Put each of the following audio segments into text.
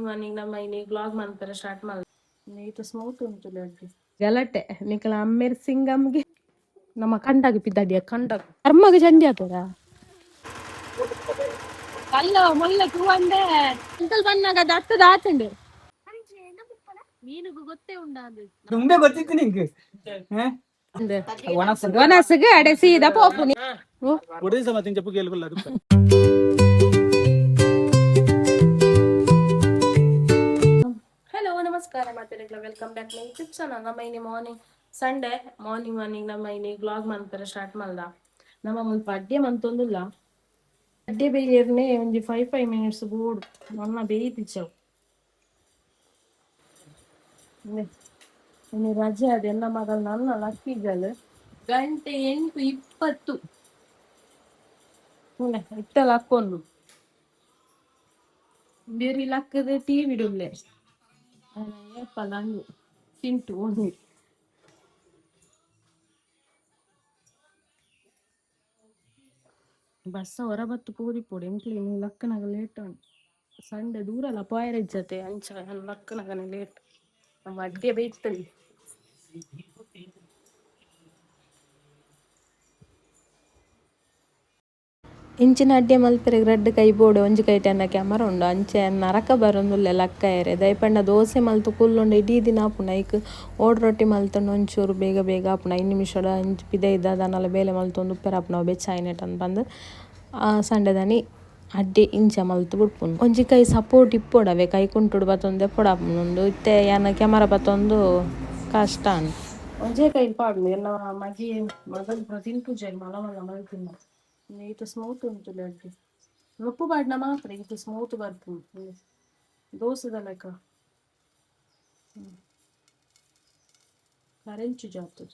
morning ನಮ್ಮ ಇನ್ನೀಗ blog ಮಾಡ್ತಾರೆ ಸ್ಟಾರ್ಟ್ ಮಾಡಿ ನೀಟ್ ಸ್ಮೂತ್ ಉಂಟು ಲಡ್ಡು ಗಲಾಟೆ ನಿಕಲ ಅಮ್ಮೇರ್ ಸಿಂಗಮ್ಗೆ ನಮ್ಮ ಕಂಡಾಗ ಪಿದ್ದಾಡಿಯ ಕಂಡಾಗ ಕರ್ಮಗ ಚಂಡಿ ಆತದ ಅಲ್ಲ ಮೊಲ್ಲ ತೂವಂಡೆ ಅಂಕಲ್ ಬಂದಾಗ ದತ್ತದ ಆತಂಡು ನೀನಿಗೂ ಗೊತ್ತೇ ಉಂಡಾದು ತುಂಬೆ ಗೊತ್ತಿತ್ತು ನಿಂಗೆ ಒಣಸಗ ಅಡೆ ಸೀದಾ ಪೋಪು ಒಡೇ ಸಮತಿಂಗ್ చెప్పు ಕೇಳಬಲ್ಲ ಅದು ಹಲೋ ನಮಸ್ಕಾರ ಮಾತಾಡಿಲ್ಲ welcome back my YouTube channel ನಮ್ಮ ಇನ್ನಿ ಮಾರ್ನಿಂಗ್ ಸಂಡೇ ಮಾರ್ನಿಂಗ್ ನಮ್ಮ ಇನ್ನಿ ಬ್ಲಾಗ್ ಮಾಡ್ತಾರೆ ಸ್ಟಾರ್ಟ್ ಮಾಡ್ದ ನಮ್ಮ ಮುಲ್ಪ ಅಡ್ಡೆ ಮಂತೊಂದಿಲ್ಲ ಅಡ್ಡೆ ಬೇಯರ್ನೆ ಒಂಜಿ 5 ಮಿನಿಟ್ಸ್ ಬೋಡು ನನ್ನ ಬೇಯ್ತಿಚ್ಚವು ಇನ್ನು ರಜೆ ಅದ ಎಲ್ಲ ಮಗಳು ನನ್ನ ಲಕ್ಕಿಗಲ್ ಗಂಟೆ 8:20 ಇಟ್ಟಲ್ಲ ಹಾಕೊಂಡು ಬೇರೆ ಲಕ್ಕದ ಟಿವಿ ಇಡುಲ್ಲೆ ಪಲಾಂಗು ತಿಂಟು ಒಂದು ಬಸ್ಸ ಹೊರ ಬತ್ತು ಪೂರಿ ಪೋಡಿ ಎಂಕ್ಲಿ ಲಕ್ಕನಾಗ ಲೇಟ್ ಸಂಡೆ ದೂರಲ್ಲ ಪಾಯರ ಜೊತೆ ಅಂಚ ಲಕ್ಕನಾಗನೆ ಲೇಟ್ ನಮ್ಮ ಅಡ್ಗೆ ಬೇಯ್ತಲ್ಲಿ ಇಂಚಿನ ಅಡ್ಡೆ ಮಲ್ಪೆರೆ ರಡ್ಡ್ ಕೈ ಬೋಡು ಒಂಜಿ ಕೈ ಟೆನ್ನ ಕ್ಯಾಮರಾ ಉಂಡು ಅಂಚೆ ನರಕ ಬರೋಂದುಲ್ಲೆ ಲಕ್ಕ ಏರೆ ದಯಪಂಡ ದೋಸೆ ಮಲ್ತು ಕುಲ್ಲುಂಡು ಇಡೀ ದಿನ ಆಪುಂಡು ಐಕ್ ಓಡ್ ರೊಟ್ಟಿ ಮಲ್ತಂಡು ಒಂಚೂರು ಬೇಗ ಬೇಗ ಆಪುಂಡು 5 ನಿಮಿಷದ ಇಂಚು ಪಿದೆ ಇದ್ದದನ್ನೆಲ್ಲ ಬೇಲೆ ಮಲ್ತೊಂದು ಉಪ್ಪೆರ ಆಪುಂಡು ಅವು ಬೆಚ್ಚಾಯಿನೆಟ್ ಅಂತ ಬಂದು ಸಂಡೆದನಿ ಅಡ್ಡೆ ಇಂಚ ಮಲ್ತು ಬಿಡ್ಪುಂಡು ಒಂಜಿ ಕೈ ಸಪೋರ್ಟ್ ಇಪ್ಪೊಡವೆ ಕೈ ಕುಂಟುಡು ಬತ್ತೊಂದು ಎಪ್ಪೊಡಾಪುಂಡು ಇತ್ತೆ ಯಾನ ಕ್ಯಾಮರಾ ಬತ್ತೊಂದು ಕಷ್ಟ ಅನ್ ಒಂಜೇ ಕೈ ಪಾಡು ಎಲ್ಲ ಮಗಿ ಮಗಲು ತಿನ್ಪುಜೆ ಮಲ ಮಲ ಮಲ್ತಿನ್ನ ನೀಟ್ ಸ್ಮೂತ್ ಉಂಟು ಲಡ್ಡು ರೊಪ್ಪು ಬಾಡ್ನ ಮಾತ್ರ ಇದು ಸ್ಮೂತ್ ಬರ್ಪುಂಡು ದೋಸೆದ ಲೆಕ್ಕ ಕರೆಂಚು ಜಾತು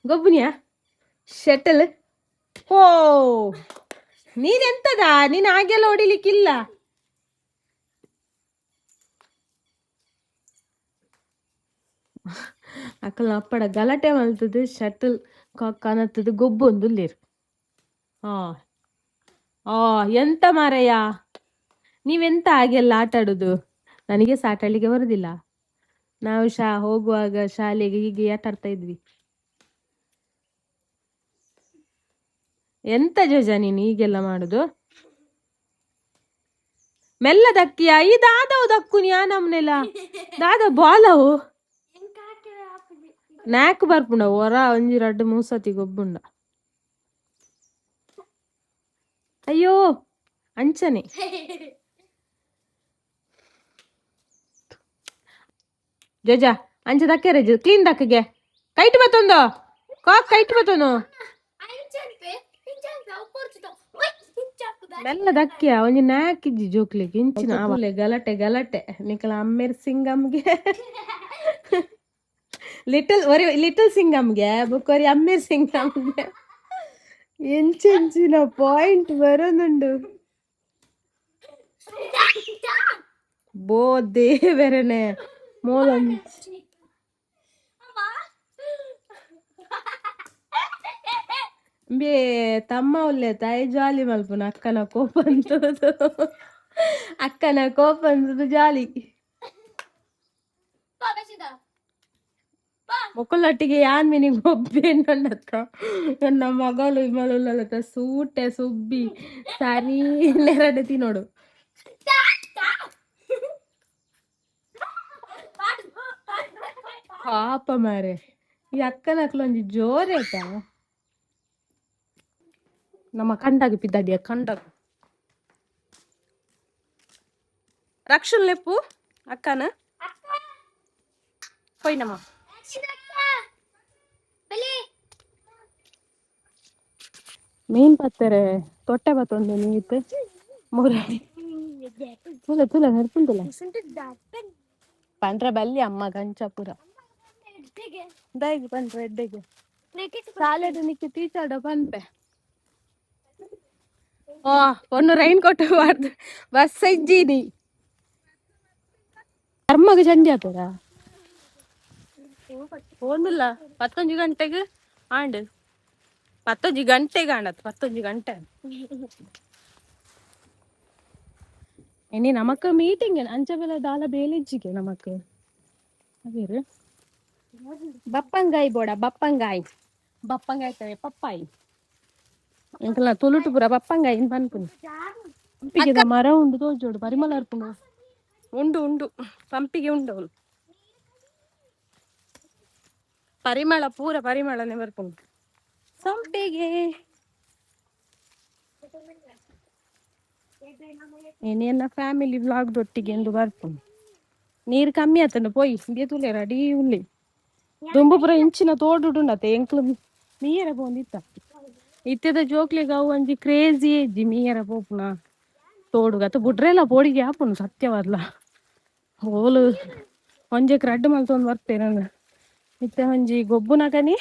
ಗೊಬ್ಬನಿಯಾ ಶಟಲ್ ಓ ನೀನೆಂತದ ನೀನ್ ಹಾಗೆಲ್ಲ ಹೊಡಿಲಿಕ್ಕಿಲ್ಲ ಅಕ್ಕಲ ಅಪ್ಪಡ ಗಲಾಟೆ ಮಲ್ತದು ಶಟಲ್ ಕಾನತ್ತದು ಗೊಬ್ಬೊಂದು ಲೇರು ಎಂತ ಮಾರಯ್ಯ ನೀವೆಂತ ಹಾಗೆಲ್ಲ ಆಟ ಆಡುದು ನನಗೆ ಸಾಟಾಡ್ಲಿಕ್ಕೆ ಬರುದಿಲ್ಲ ನಾವು ಹೋಗುವಾಗ ಶಾಲೆಗೆ ಹೀಗೆ ಆಟ ಆಡ್ತಾ ಇದ್ವಿ ಎಂತ ಜೋಜ ನೀನು ಹೀಗೆಲ್ಲ ಮಾಡುದು ಮೆಲ್ಲ ದಕ್ಕಿಯ ಈ ದಾದವು ದಕ್ಕು ನೀ ನಮ್ನೆಲ್ಲ ದಾದ ಬಾಲವು ನಾಕ್ ಬರ್ಪುಂಡ ಹೊರ ಒಂಜಿ 2-3 ಸತಿ ಗೊಬ್ಬುಂಡ ಅಯ್ಯೋ ಅಂಚನೆ ಜೋಜ ಅಂಚೆ ದಕ್ಕರೆ ಕ್ಲೀನ್ ದಕ್ಕಗೆ ಕೈಟ್ ಬತ್ತೊಂದು ಕೈಟ್ ಬತ್ತೊಂದು ಮೆಲ್ಲ ದಕ್ಕಿಯ ಒಂಜಿ ನಾಕಿಜ್ಜಿ ಜೋಕ್ಲಿಗೆ ಇಂಚಿನ ಅವಲೆ ಗಲಾಟೆ ನಿಕಲ ಅಮ್ಮೇರ್ ಸಿಂಗಮ್ಗೆ ಲಿಟಲ್ ಸಿಂಗಮ್ಗೆ ಬುಕ್ಕೋರಿ ಅಮ್ಮೇರ್ ಸಿಂಗಮ್ಗೆ ಎಂಚಿನ ಪಾಯಿಂಟ್ ಬರೋದುಂಡು ಬೋ ದೇವರನೆ ಮೋಲ ಬೇ ತಮ್ಮ ಒಳ್ಳೆ ತಾಯಿ ಜಾಲಿ ಮಲ್ಪುನ ಅಕ್ಕನ ಕೋಪ ಅಂತದ್ದು ಜಾಲಿ ಮೊಕ್ಕಲೊಟ್ಟಿಗೆ ಯಾನ್ ಮೀನಿಗೆ ಒಬ್ಬೆ ನನ್ನತ್ರ ನನ್ನ ಮಗಳು ಇಮಲುಲ್ಲತ ಸೂಟೆ ಸುಬ್ಬಿ ಸರಿ ನೆರಡೆ ತಿನ್ನೋಡು ಪಾಪ ಮಾರೆ ಈ ಅಕ್ಕನಕ್ಲು ಒಂಜಿ ಜೋರ್ ಆಯ್ತಾ ನಮ್ಮ ಕಂಡಾಗ ಪಿದ್ದಾಡಿಯ ಕಂಡಾಗ ರಕ್ಷಣ್ ಲೆಪ್ಪು ಅಕ್ಕನ ಹೋಯ್ನಮ್ಮ ಮೀನ್ ಪತ್ತಾರೆ ತೊಟ್ಟೆ ಬತ್ತೊಂದು ನೀತ್ ಮೂರೇ ತುಲ ನಡ್ಪುಂಟುಲ ಪಂಡ್ರೆ ಬಲ್ಲಿ ಅಮ್ಮ ಗಂಚಾಪುರ ದೈಗಿ ಪಂಡ್ರೆ ಎಡ್ಡೆಗೆ ಸಾಲೆಡು ನಿಕ್ಕಿ ತೀಚಾಡ ಪನ್ಪೆ ಒಂದು ರೈನ್ ಕೋಟ್ ಬಾರ್ದು ಬಸ್ ಇಜ್ಜೀನಿ ಕರ್ಮಗ ಚಂಡಿ ಆತದ ಒಂದಿಲ್ಲ 11 ಗಂಟೆಗೆ ಆಂಡ್ 11 ಗಂಟೆ ಕಾಣತ್ 11 ಗಂಟೆ ಇನಿ ನಮಕ್ ಮೀಟಿಂಗ್ ಅಂಚ ಬೆಲೆ ದಾಲ ಬೇಲಿಜ್ಜಿಗೆ ನಮಕ್ ಅದೇರು ಬಪ್ಪಂಗಾಯಿ ಬೋಡ ಬಪ್ಪಂಗಾಯಿ ತವೆ ಪಪ್ಪಾಯಿ ಎಂಕಲ್ಲ ತುಳುಟು ಪುರ ಬಪ್ಪಂಗಾಯಿ ಪನ್ಪುನಿ ಪಂಪಿಗೆ ಮರ ಉಂಡು ತೋಜೋಡು ಪರಿಮಳ ಅರ್ಪುಂಡು ಉಂಡು ಪಂಪಿಗೆ ಉಂಡು ಅವಳು ಪರಿಮಳ ಪೂರ ಪರಿಮಳನೆ ಬರ್ಪುಂಡು ಸಂಪಿಗೆ ಏನೇನ ಫ್ಯಾಮಿಲಿ ವ್ಲಾಗ್ ದೊಟ್ಟಿಗೆ ಎಂದು ಬರ್ಪುಂಡು ನೀರು ಕಮ್ಮಿ ಆತಂಡು ಪೋಯಿ ಬೇತುಲೆ ರೆಡಿ ಉಳ್ಳಿ ದುಂಬುಪುರ ಇಂಚಿನ ತೋಡುಂಡತೆ ಎಂಕ್ಲು ಮೀಯರ ಪೋಂದಿತ್ತ ಇತ್ತೆದ ಜೋಕ್ಲೆಗ ಅವು ಒಂಜಿ ಕ್ರೇಜಿ ಎಜ್ಜಿ ಮೀಯರ ಪೋಪುನ ತೋಡುಗ ಅತ್ತ ಬುಡ್ರೆಲ್ಲ ಪೋಡಿಗೆ ಆಪುನು ಸತ್ಯವಾದ್ಲ ಓಲು ಒಂಜೆ ಕ್ರಡ್ ಮಲ್ತೊಂದು ಬರ್ತೇನೆ ನಾನು ಇತ್ತೆ ಒಂಜಿ ಗೊಬ್ಬುನಗನಿ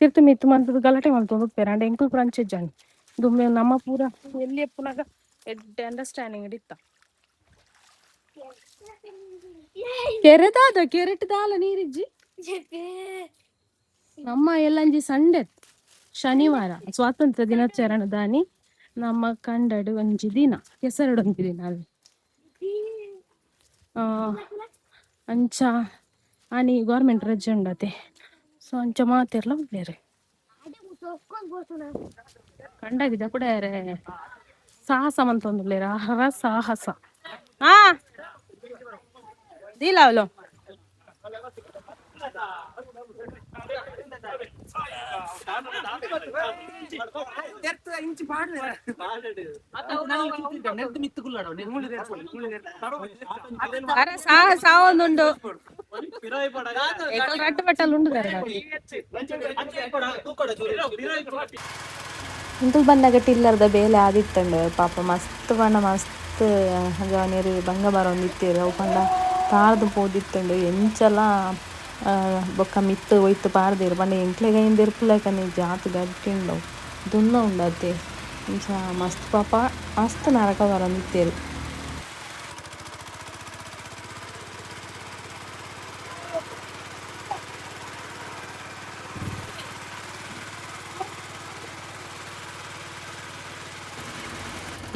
ತಿರ್ತು ಮಿತ್ತು ಮಂತದ ಗಲಾಟೆ ಮಲ್ತೊಂದು ಉಪ್ಪೇರ ಅಂಡ್ ಎಂಕುಲ್ ಪ್ರಂಚೆಜ್ಜಾನಿ ದುಮ್ಮೆ ನಮ್ಮ ಪೂರ ಎಲ್ಲಿ ಎಪ್ಪುನಾಗ ಎಡ್ಡೆ ಅಂಡರ್ಸ್ಟ್ಯಾಂಡಿಂಗ್ ಇತ್ತ ಕೆರೆದಾದ ಕೆರೆಟ್ದಾಲ ನೀರಿಜ್ಜಿ ನಮ್ಮ ಎಲ್ಲಂಜಿ ಸಂಡೆ ಶನಿವಾರ ಸ್ವಾತಂತ್ರ್ಯ ದಿನಾಚರಣೆ ದಾನಿ ನಮ್ಮ ಕಂಡಡು ಒಂಜಿ ದಿನ ಕೆಸರಡು ಒಂಜಿ ದಿನ ಅಲ್ಲಿ ಅಂಚ ಆನಿ ಗೌರ್ಮೆಂಟ್ ರಜೆ ಉಂಡತೆ ಸೊ ಅಂಚ ಮಾತೆರ್ಲ ಉಳ್ಳೇರೆ ಕಂಡಾಗಿದ್ದ ಕೂಡ ಸಾಹಸ ಮಂತೊಂದುಲ್ಲೇರ ಹರ ಸಾಹಸ ಹಾ ದಿಲ್ಲ ಅವಳು ಸಾಹಸ ಒಂದುಂಡು ರಟ್ಟು ಬಟ್ಟಲು ಉಂಡು ಇಂತಲ್ ಬಂದಾಗ ಟಿಲ್ಲರ್ದ ಬೇಲೆ ಆದಿತ್ತಂಡು ಪಾಪ ಮಸ್ತ್ ಬಣ್ಣ ಮಸ್ತ್ ನೀರು ಬಂಗ ಬರೋಂದಿತ್ತೇರು ಅವು ಪಂಡ ಪಾರ್ದು ಪೋದಿತ್ತಂಡು ಎಂಚಲ ಬೊಕ್ಕ ಮಿತ್ತು ಒಯ್ತು ಪಾರ್ದೇರು ಪಂಡ ಎಂಕ್ಲೆಗ ಇಂದಿರ್ಪುಲಕ ನೀ ಜಾತಿ ಗಟ್ಟಿಂಡವು ದುನ್ನ ಉಂಡತೆ ಇಂಚ ಮಸ್ತ್ ಪಾಪ ಮಸ್ತ್ ನರಕ ಬರೋಂದಿತ್ತೇರು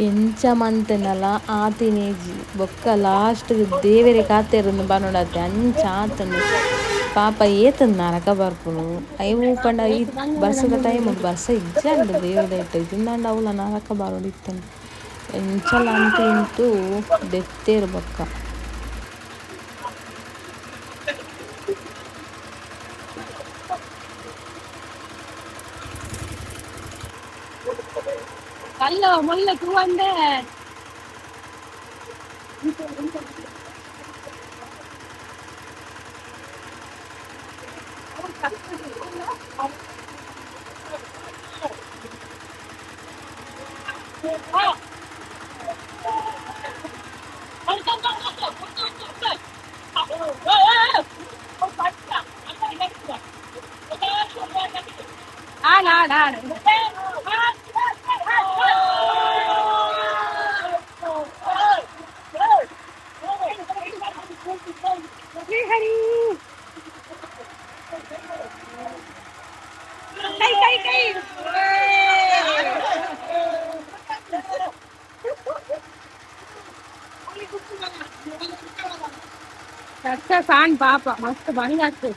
ಎಂಚ ಮಂತನಲ್ಲ ಆತಿನೇಜಿ ಬೊಕ್ಕ ಲಾಸ್ಟ್ ದೇವರೇ ಕಾತೇರನ್ನು ಬನ್ನೋಡತ್ತೆ ಅಂಚ ಆತನು ಪಾಪ ಏತನ್ ನರಕ ಬರ್ಪುನು ಅಯ್ಯವು ಪಂಡ ಈ ಬರ್ಸದ ಟೈಮ್ ಬರ್ಸ ಇಜ್ಜಂಡು ದೇವದ ಇಟ್ಟು ಇದನ್ನ ಅವಳ ನರಕ ಬರೋಡಿತ್ತನು ಎಂಚಲ ಅಂತೂ ದೆತ್ತೇರು ಬೊಕ್ಕ ಅಲ್ಲ ಮೊಲ್ಲ ತೂವಂದೆ ಸಾನ್ ಪಾಪ ಮಸ್ತ್ ಬಂದ್ ಆಗ್ತದೆ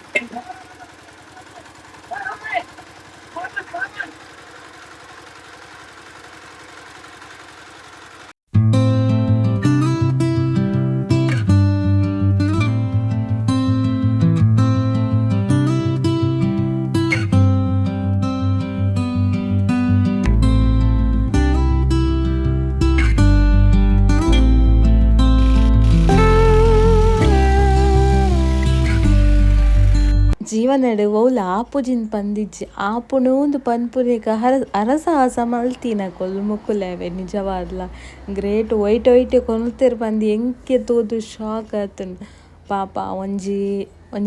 ಜೀವನಡು ಒವ್ಲ ಆಪುಜಿನ್ ಪಂದಿಜ್ಜಿ ಆಪುನೂಂದು ಪನ್ಪುನೇಗ ಅರಸಾಹಸ ಮಲ್ತಿನ ಕೊಲ್ಮುಕುಲೇವೆ ನಿಜವಾದ್ಲ ಗ್ರೇಟ್ ಒಯ್ಟ್ ಕೊಲ್ತೆರು ಪಂದಿ ಎಂಕೆ ತೋದು ಶಾಕ್ ಆತುಂಡು ಪಾಪ ಒಂಜಿ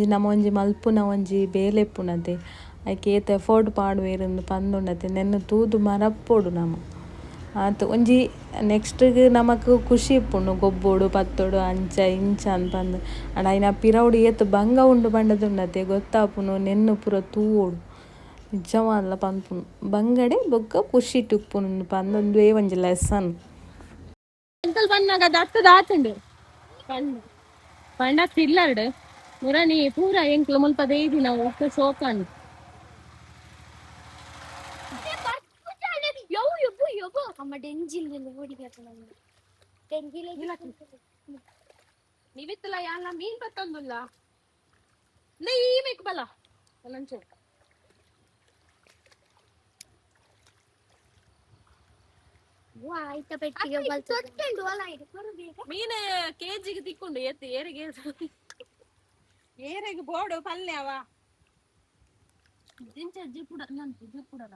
ನಮ ಒಂಜಿ ಮಲ್ಪುನ ಒಂಜಿ ಬೇಲೆಪ್ಪುನದೆ ಐಕೆ ಏತ ಎಫೋರ್ಡ್ ಪಾಡುವೆರುಂದು ಪಂದುಂಡತೆ ನೆನ್ನ ತೂದು ಮರಪ್ಪೊಡು ನಮ ಆತು ಒಂಜಿ ನೆಕ್ಸ್ಟ್ಗ್ ನಮಕ್ ಖುಷಿ ಇಪ್ಪುಂಡು ಗೊಬ್ಬೊಡು ಪತ್ತೋಡು ಅಂಚ ಇಂಚ ಅನ್ಪಂದು ಅಂಡ ಐನ ಪಿರವುಡು ಏತ್ ಬಂಗ ಉಂಡು ಪಂಡದುಂಡತೆ ಗೊತ್ತಾಪುನು ನೆನ್ನು ಪೂರ ತೂವೋಡು ನಿಜವಾದ ಪನ್ಪುನು ಬಂಗಡೆ ಬೊಕ್ಕ ಪುಷಿಟ್ಟು ಉಪ್ಪುನು ಪಂದೊಂದುವೇ ಒಂಜಿ ಲೆಸನ್ ಎಂಕಲ್ ಬನ್ನಾಗ ದತ್ತ ದಾತುಂಡು ಪಂಡ ತಿಲ್ಲರ್ಡ್ ಮುರನಿ ಪೂರ ಎಂಕ್ಲು ಮುಲ್ಪ ದೇದಿನ ಉಕ್ಕ ಸೋಕಂಡು ನೀವಿತ್ತಲ್ಲ ಯಾಲ ಮೀನ್ ಪತ್ತೊಂದುಲ್ಲ ಈ ಮೇಕ್ ಬಲ ಲಂಚ ಮೀನು ಕೆಜಿಗೆ ತಿಕ್ಕೊಂಡು ಎತ್ತಿ ಏರಿಗೆ ಏರಿಗೆ ಬೋಡು ಪಲ್ಯ ಅವ ಜಿಪ್ಪುಡಲ್ಲ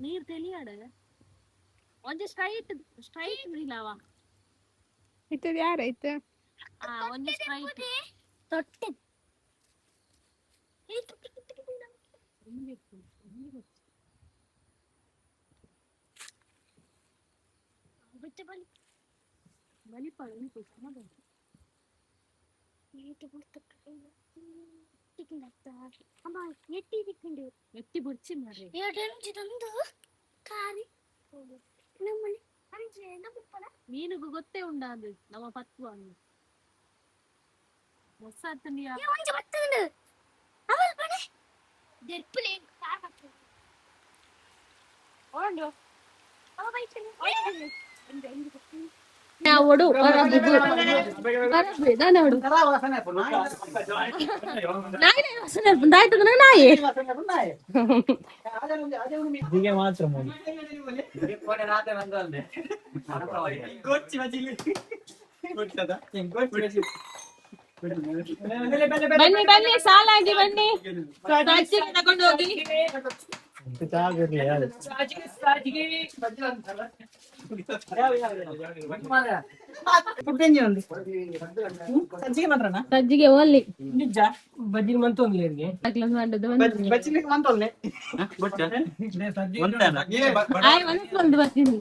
ನೀರ್ ತಿಳಿಯಾಡ ಒಂಜಿ ಸ್ಟ್ರೈಟ್ ನೀಲವ ಇತ್ತದ ಯಾರೈತೆ ಒಂಜಿ ಸ್ಟ್ರೈಟ್ ತೊಟ್ಟೆ ಎತ್ತಿ ಬುರ್ಚಿ ಮಾರ್ರೆ ಮೀನುಗು ಗೊತ್ತೇ ಉಂಡಾದು ನಮ್ಮ ಪತ್ವ ಮಾತ್ರ ಬನ್ನಿ ಬನ್ನಿ ಸಾಲಾಗಿ ಬನ್ನಿ ತಗೊಂಡು ಹೋಗಿ ಸಜ್ಜಿಗೆ ಓನ್ಲಿ ಬಜ್ಜಿ ಮಂತೊಂದು ಬರ್ತೀನಿ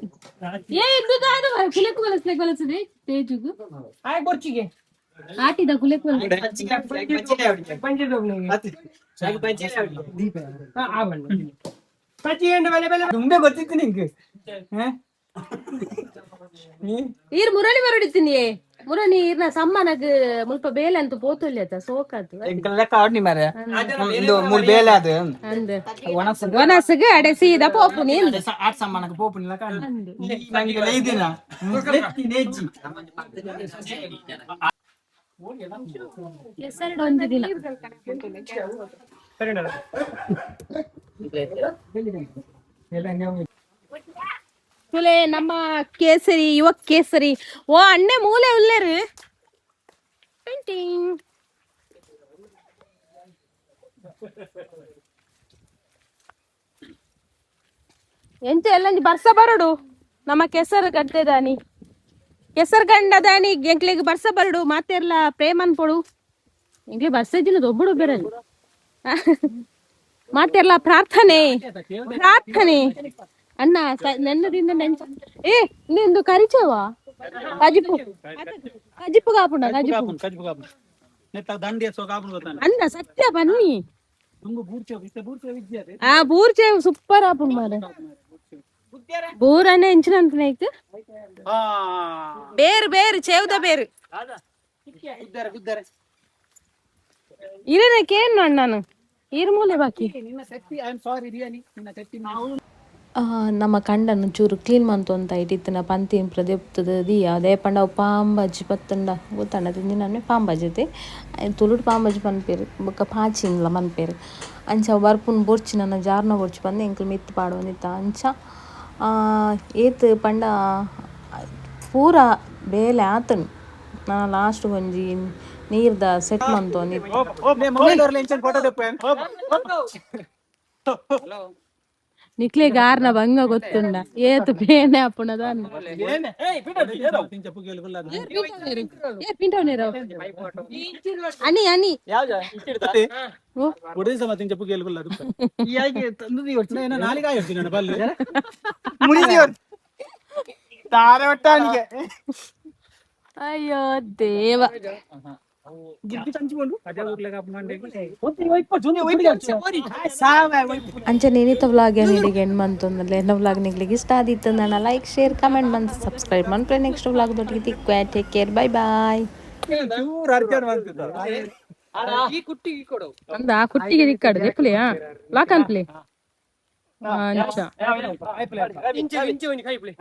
ಏ ಇದ್ದುದಾದು ಕುಲೆಕು ಕಲಸಿದೆ ತೇಜುಗು ಬೊಚ್ಚಿಗೆ ಆಟಿದ ಕುಲೆಕು ತುಂಬೆ ಗೊತ್ತಿತ್ತು ನಿಂಗೆ ಈರ್ ಮುರಳಿ ಬರಡಿತೀನಿ ಮುರಳಿ ಈರ್ನ ಸಮ್ಮನಗ್ ಮುಲ್ಪ ಬೇಲೆ ಅಂತ ಪೋತೊಲ್ಯತ ಸೋಕಾತು ಲೆಕ್ಕ ಆಡ್ನಿ ಮಾರೆ ಮೂರು ಬೇಲೆ ಅದು ಒನಸಗ್ ಅಡೆ ಸೀದಾ ಪೋಪು ನೀನ್ ಆಟ್ ಸಮ್ಮನಕ್ಕೆ ಪೋಪುನಿಲ್ಲ ನಂಗೆ ಐದಿನ ಒಂದು ದಿನ ತುಲೆ ನಮ್ಮ ಕೇಸರಿ ಯುವ ಕೇಸರಿ ಓ ಅಣ್ಣೆ ಮೂಲೆ ಉಲ್ಲೇರು ಪೇಂಟಿಂಗ್ ಎಂಚ ಎಲ್ಲ ಬರ್ಸ ಬರಡು ನಮ್ಮ ಕೆಸರು ಗಡ್ಡೆ ದಾನಿ ಕೆಸರು ಗಂಡ ದಾನಿ ಎಂಕ್ಲಿಗೆ ಬರ್ಸ ಬರಡು ಮಾತೆರ್ಲ ಪ್ರೇಮನ್ ಪೊಡು ಎಂಕ್ಲಿ ಬರ್ಸ ಇದ್ದಿಲ್ಲ ಒಬ್ಬಡು ಬೇರೆ ಮಾತೆರ್ಲ ಪ್ರಾರ್ಥನೆ ಪ್ರಾರ್ಥನೆ ಅಣ್ಣ ನೆನ್ನದಿಂದ ನೆಂಚ ಏ ನಿಂದು ಕರಿಚವಾ ಕಜಿಪು ಕಜಿಪು ಕಾಪುಂಡ ಕಜಿಪು ಅಣ್ಣ ಸತ್ಯ ಬನ್ನಿ ಆ ಬೂರ್ಚೆ ಸೂಪರ್ ಆಪುಂಡು ಮಾರೆ ಬೂರನೆ ಎಂಚಿನಂತ ನೈಕ್ ಬೇರು ಬೇರು ಚೇವ್ದ ಬೇರು ಇರೇ ಕೇನು ಅಣ್ಣನು ಇರ್ಮೂಲೆ ಬಾಕಿ ನಮ್ಮ ಕಂಡನ್ನು ಚೂರು ಕ್ಲೀನ್ ಮಂತು ಅಂತ ಇಟ್ಟಿತ್ತಿನ ಪಂತಿ ಪ್ರದೀಪ್ತದ ದಿಯ ಅದೇ ಪಂಡ ಪಾಂಬಜ್ಜಿ ಪತ್ತಂಡ ಗೊತ್ತಂಡ ತಿಂದಿ ನಾನು ಪಾಂಬಜ್ಜತೆ ತುಳುಡು ಪಾಂಬಜ್ಜಿ ಪನ್ಪೇರು ಬೊಕ್ಕ ಪಾಚಿನ್ಲ ಮನ್ಪೇರು ಅಂಚ ಬರ್ಪುನ್ ಬೊರ್ಚಿ ನನ್ನ ಜಾರ್ನ ಬೊರ್ಚಿ ಬಂದು ಎಂಕಲ್ ಮಿತ್ತು ಪಾಡೋನಿತ್ತ ಅಂಚ ಏತ್ ಪಂಡ ಪೂರ ಬೇಲೆ ಆತನು ನಾನು ಲಾಸ್ಟ್ ಒಂಜಿ ನೀರ್ದ ಸೆಟ್ ಮಂತು ನಿಕ್ಲೆ ಗಾರ್ನ ಬಂಗ ಗೊತ್ತುಂಡ ಏತು ಬೇನೆ ಅಪ್ಪುನದ అని అని అయ్యో దేవ ಅಂಚೆ ನೀನಿತ ವ್ಲಾಗ್ ಏನಿಗೆ ಎಂಡ್ ಮಂತೊಂದಲ್ಲ ಎನ್ನ ವ್ಲಾಗ್ ನಿಗ್ಲಿಗೆ ಇಷ್ಟ ಆದಿತ್ತು ನನ್ನ ಲೈಕ್ ಶೇರ್ ಕಮೆಂಟ್ ಬಂದು ಸಬ್ಸ್ಕ್ರೈಬ್ ಮಾಡ್ರೆ ನೆಕ್ಸ್ಟ್ ವ್ಲಾಗ್ ದೊಟ್ಟಿಗೆ ತಿಕ್ಕ ಟೇಕ್ ಕೇರ್ ಬೈ ಬಾಯ್ ಈ ಕುಟ್ಟಿಗೆ ಕೊಡು ಅಂದ ಆ ಕುಟ್ಟಿಗೆ ದಿಕ್ಕಾಡು ದೆಪ್ಪಲೆಯಾ ಲಾಕ್ ಅನ್ಪ್ಲೆ ಅಂಚ ಇಂಚೆ ಇಂಚೆ ಒಂದು ಕೈ ಪ್ಲೇ